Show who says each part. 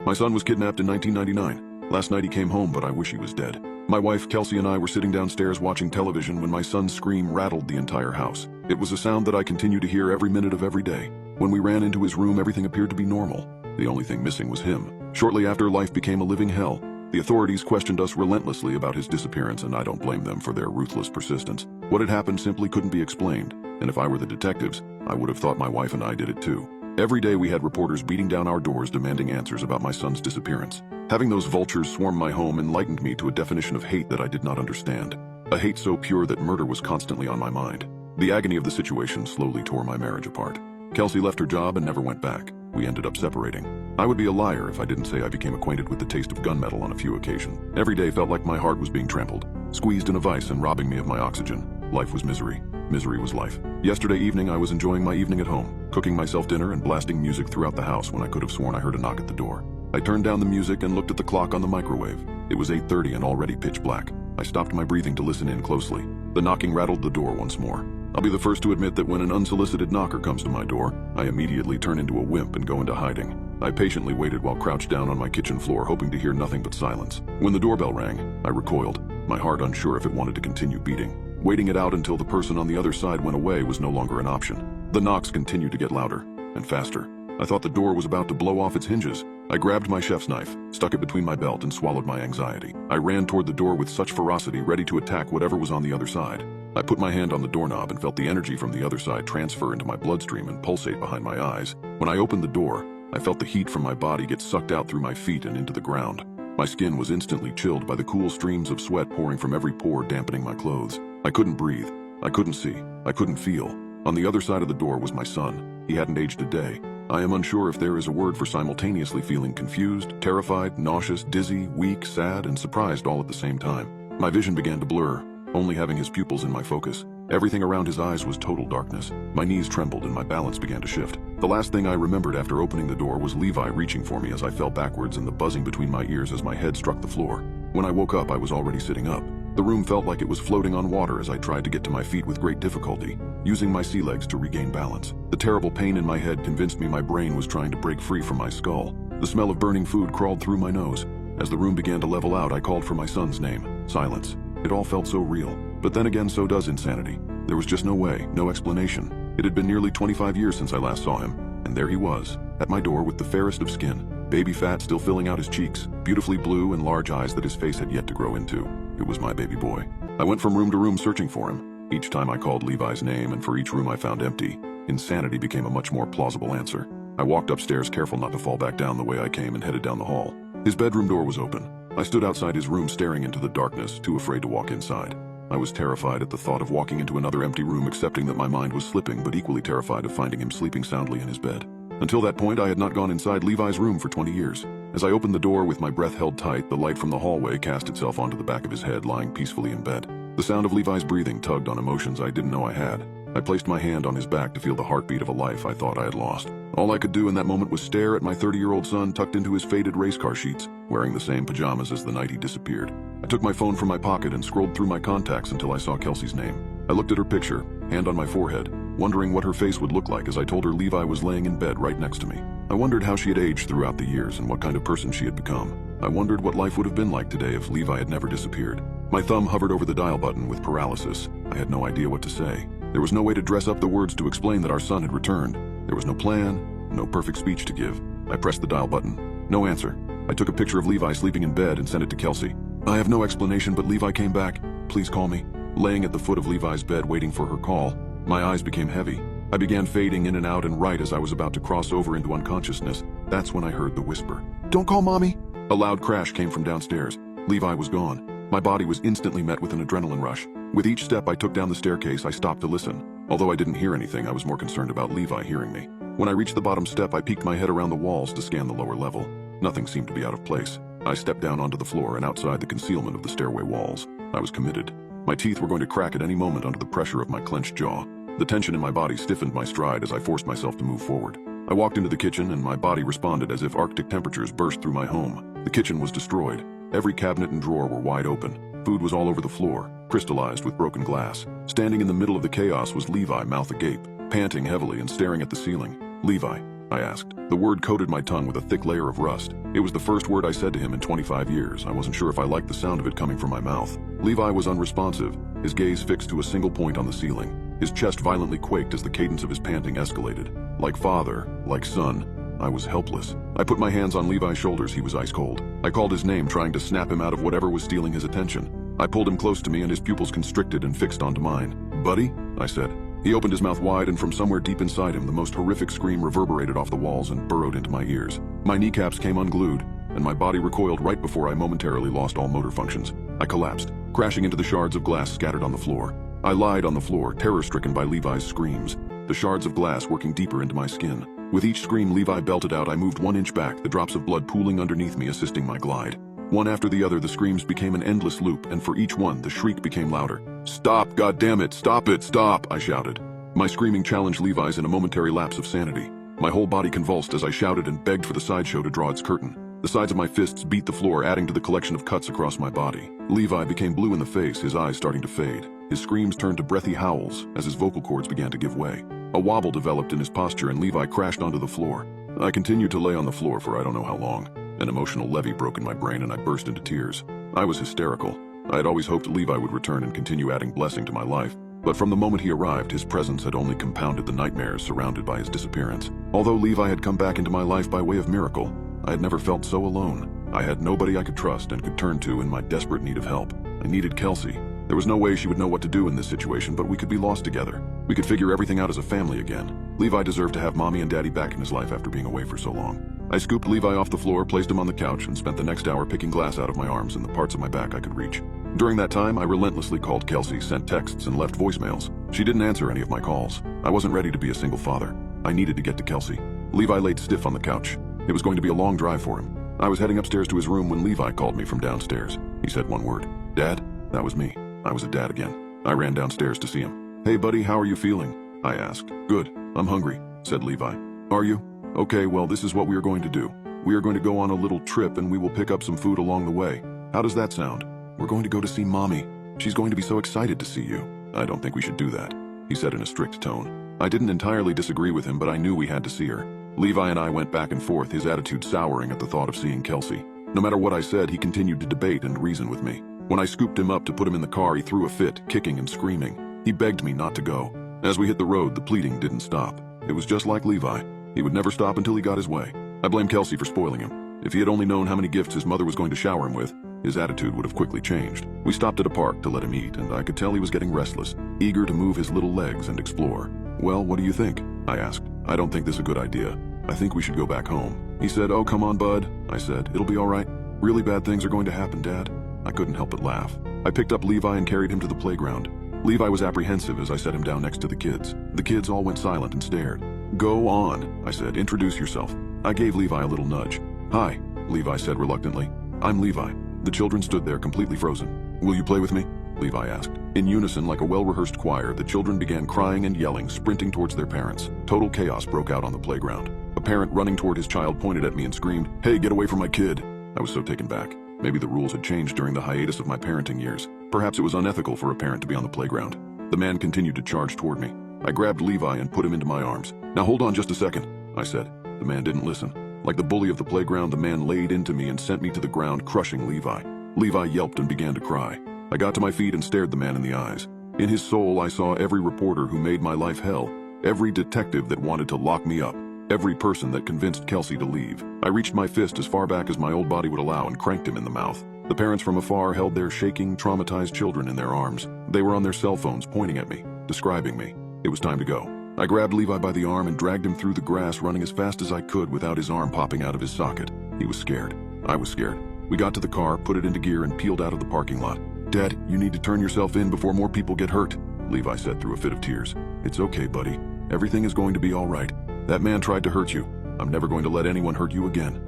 Speaker 1: My son was kidnapped in 1999. Last night he came home, but I wish he was dead. My wife, Kelsey, and I were sitting downstairs watching television when my son's scream rattled the entire house. It was a sound that I continue to hear every minute of every day. When we ran into his room, everything appeared to be normal. The only thing missing was him. Shortly after, life became a living hell. The authorities questioned us relentlessly about his disappearance, and I don't blame them for their ruthless persistence. What had happened simply couldn't be explained, and if I were the detectives, I would have thought my wife and I did it too. Every day we had reporters beating down our doors demanding answers about my son's disappearance. Having those vultures swarm my home enlightened me to a definition of hate that I did not understand. A hate so pure that murder was constantly on my mind. The agony of the situation slowly tore my marriage apart. Kelsey left her job and never went back. We ended up separating. I would be a liar if I didn't say I became acquainted with the taste of gunmetal on a few occasions. Every day felt like my heart was being trampled, squeezed in a vice and robbing me of my oxygen. Life was misery. Misery was life. Yesterday evening I was enjoying my evening at home, cooking myself dinner and blasting music throughout the house when I could have sworn I heard a knock at the door. I turned down the music and looked at the clock on the microwave. It was 8:30 and already pitch black. I stopped my breathing to listen in closely. The knocking rattled the door once more. I'll be the first to admit that when an unsolicited knocker comes to my door, I immediately turn into a wimp and go into hiding. I patiently waited while crouched down on my kitchen floor, hoping to hear nothing but silence. When the doorbell rang, I recoiled, my heart unsure if it wanted to continue beating. Waiting it out until the person on the other side went away was no longer an option. The knocks continued to get louder and faster. I thought the door was about to blow off its hinges. I grabbed my chef's knife, stuck it between my belt, and swallowed my anxiety. I ran toward the door with such ferocity, ready to attack whatever was on the other side. I put my hand on the doorknob and felt the energy from the other side transfer into my bloodstream and pulsate behind my eyes. When I opened the door, I felt the heat from my body get sucked out through my feet and into the ground. My skin was instantly chilled by the cool streams of sweat pouring from every pore, dampening my clothes. I couldn't breathe. I couldn't see. I couldn't feel. On the other side of the door was my son. He hadn't aged a day. I am unsure if there is a word for simultaneously feeling confused, terrified, nauseous, dizzy, weak, sad, and surprised all at the same time. My vision began to blur, only having his pupils in my focus. Everything around his eyes was total darkness. My knees trembled and my balance began to shift. The last thing I remembered after opening the door was Levi reaching for me as I fell backwards and the buzzing between my ears as my head struck the floor. When I woke up, I was already sitting up. The room felt like it was floating on water as I tried to get to my feet with great difficulty, using my sea legs to regain balance. The terrible pain in my head convinced me my brain was trying to break free from my skull. The smell of burning food crawled through my nose. As the room began to level out, I called for my son's name. Silence. It all felt so real. But then again, so does insanity. There was just no way, no explanation. It had been nearly 25 years since I last saw him, and there he was, at my door with the fairest of skin, baby fat still filling out his cheeks, beautifully blue and large eyes that his face had yet to grow into. It was my baby boy. I went from room to room searching for him. Each time I called Levi's name, and for each room I found empty, insanity became a much more plausible answer. I walked upstairs, careful not to fall back down the way I came, and headed down the hall. His bedroom door was open. I stood outside his room staring into the darkness, too afraid to walk inside. I was terrified at the thought of walking into another empty room, accepting that my mind was slipping, but equally terrified of finding him sleeping soundly in his bed. Until that point, I had not gone inside Levi's room for 20 years. As I opened the door with my breath held tight, the light from the hallway cast itself onto the back of his head, lying peacefully in bed. The sound of Levi's breathing tugged on emotions I didn't know I had. I placed my hand on his back to feel the heartbeat of a life I thought I had lost. All I could do in that moment was stare at my 30-year-old son tucked into his faded race car sheets, wearing the same pajamas as the night he disappeared. I took my phone from my pocket and scrolled through my contacts until I saw Kelsey's name. I looked at her picture, hand on my forehead, wondering what her face would look like as I told her Levi was laying in bed right next to me. I wondered how she had aged throughout the years and what kind of person she had become. I wondered what life would have been like today if Levi had never disappeared. My thumb hovered over the dial button with paralysis. I had no idea what to say. There was no way to dress up the words to explain that our son had returned. There was no plan, no perfect speech to give. I pressed the dial button. No answer. I took a picture of Levi sleeping in bed and sent it to Kelsey. I have no explanation, but Levi came back. Please call me. Laying at the foot of Levi's bed waiting for her call, my eyes became heavy. I began fading in and out, and right as I was about to cross over into unconsciousness, that's when I heard the whisper. "Don't call Mommy!" A loud crash came from downstairs. Levi was gone. My body was instantly met with an adrenaline rush. With each step I took down the staircase, I stopped to listen. Although I didn't hear anything, I was more concerned about Levi hearing me. When I reached the bottom step, I peeked my head around the walls to scan the lower level. Nothing seemed to be out of place. I stepped down onto the floor and outside the concealment of the stairway walls. I was committed. My teeth were going to crack at any moment under the pressure of my clenched jaw. The tension in my body stiffened my stride as I forced myself to move forward. I walked into the kitchen and my body responded as if Arctic temperatures burst through my home. The kitchen was destroyed. Every cabinet and drawer were wide open. Food was all over the floor, crystallized with broken glass. Standing in the middle of the chaos was Levi, mouth agape, panting heavily and staring at the ceiling. "Levi, I asked. The word coated my tongue with a thick layer of rust. It was the first word I said to him in 25 years. I wasn't sure if I liked the sound of it coming from my mouth. Levi was unresponsive, his gaze fixed to a single point on the ceiling. His chest violently quaked as the cadence of his panting escalated. Like father, like son, I was helpless. I put my hands on Levi's shoulders. He was ice cold. I called his name, trying to snap him out of whatever was stealing his attention. I pulled him close to me and his pupils constricted and fixed onto mine. "Buddy?" I said. He opened his mouth wide, and from somewhere deep inside him, the most horrific scream reverberated off the walls and burrowed into my ears. My kneecaps came unglued, and my body recoiled right before I momentarily lost all motor functions. I collapsed, crashing into the shards of glass scattered on the floor. I lied on the floor, terror-stricken by Levi's screams, the shards of glass working deeper into my skin. With each scream Levi belted out, I moved 1 inch back, the drops of blood pooling underneath me, assisting my glide. One after the other, the screams became an endless loop, and for each one, the shriek became louder. "Stop, goddammit, stop it, stop!" I shouted. My screaming challenged Levi's in a momentary lapse of sanity. My whole body convulsed as I shouted and begged for the sideshow to draw its curtain. The sides of my fists beat the floor, adding to the collection of cuts across my body. Levi became blue in the face, his eyes starting to fade. His screams turned to breathy howls as his vocal cords began to give way. A wobble developed in his posture and Levi crashed onto the floor. I continued to lay on the floor for I don't know how long. An emotional levee broke in my brain and I burst into tears. I was hysterical. I had always hoped Levi would return and continue adding blessing to my life. But from the moment he arrived, his presence had only compounded the nightmares surrounded by his disappearance. Although Levi had come back into my life by way of miracle, I had never felt so alone. I had nobody I could trust and could turn to in my desperate need of help. I needed Kelsey. There was no way she would know what to do in this situation, but we could be lost together. We could figure everything out as a family again. Levi deserved to have mommy and daddy back in his life after being away for so long. I scooped Levi off the floor, placed him on the couch, and spent the next hour picking glass out of my arms and the parts of my back I could reach. During that time, I relentlessly called Kelsey, sent texts, and left voicemails. She didn't answer any of my calls. I wasn't ready to be a single father. I needed to get to Kelsey. Levi laid stiff on the couch. It was going to be a long drive for him. I was heading upstairs to his room when Levi called me from downstairs. He said one word. "Dad?" That was me. I was a dad again. I ran downstairs to see him. "Hey buddy, how are you feeling?" I asked. "Good. I'm hungry," said Levi. "Are you? Okay, well this is what we are going to do. We are going to go on a little trip and we will pick up some food along the way. How does that sound? We're going to go to see Mommy. She's going to be so excited to see you." "I don't think we should do that," he said in a strict tone. I didn't entirely disagree with him, but I knew we had to see her. Levi and I went back and forth, his attitude souring at the thought of seeing Kelsey. No matter what I said, he continued to debate and reason with me. When I scooped him up to put him in the car, he threw a fit, kicking and screaming. He begged me not to go. As we hit the road, the pleading didn't stop. It was just like Levi. He would never stop until he got his way. I blame Kelsey for spoiling him. If he had only known how many gifts his mother was going to shower him with, his attitude would have quickly changed. We stopped at a park to let him eat, and I could tell he was getting restless, eager to move his little legs and explore. "Well, what do you think?" I asked. "I don't think this is a good idea. I think we should go back home." He said, "Oh, come on, bud," I said. "It'll be all right. Really bad things are going to happen, Dad." I couldn't help but laugh. I picked up Levi and carried him to the playground. Levi was apprehensive as I set him down next to the kids. The kids all went silent and stared. "Go on," I said. "Introduce yourself." I gave Levi a little nudge. "Hi," Levi said reluctantly. "I'm Levi." The children stood there completely frozen. "Will you play with me?" Levi asked. In unison, like a well-rehearsed choir, the children began crying and yelling, sprinting towards their parents. Total chaos broke out on the playground. A parent running toward his child pointed at me and screamed, "Hey, get away from my kid!" I was so taken back. Maybe the rules had changed during the hiatus of my parenting years. Perhaps it was unethical for a parent to be on the playground. The man continued to charge toward me. I grabbed Levi and put him into my arms. "Now hold on just a second," I said. The man didn't listen. Like the bully of the playground, the man laid into me and sent me to the ground, crushing Levi. Levi yelped and began to cry. I got to my feet and stared the man in the eyes. In his soul, I saw every reporter who made my life hell, every detective that wanted to lock me up, every person that convinced Kelsey to leave. I reached my fist as far back as my old body would allow and cranked him in the mouth. The parents from afar held their shaking, traumatized children in their arms. They were on their cell phones pointing at me, describing me. It was time to go. I grabbed Levi by the arm and dragged him through the grass, running as fast as I could without his arm popping out of his socket. He was scared. I was scared. We got to the car, put it into gear, and peeled out of the parking lot. "Dad, you need to turn yourself in before more people get hurt," Levi said through a fit of tears. "It's okay, buddy. Everything is going to be all right. That man tried to hurt you. I'm never going to let anyone hurt you again."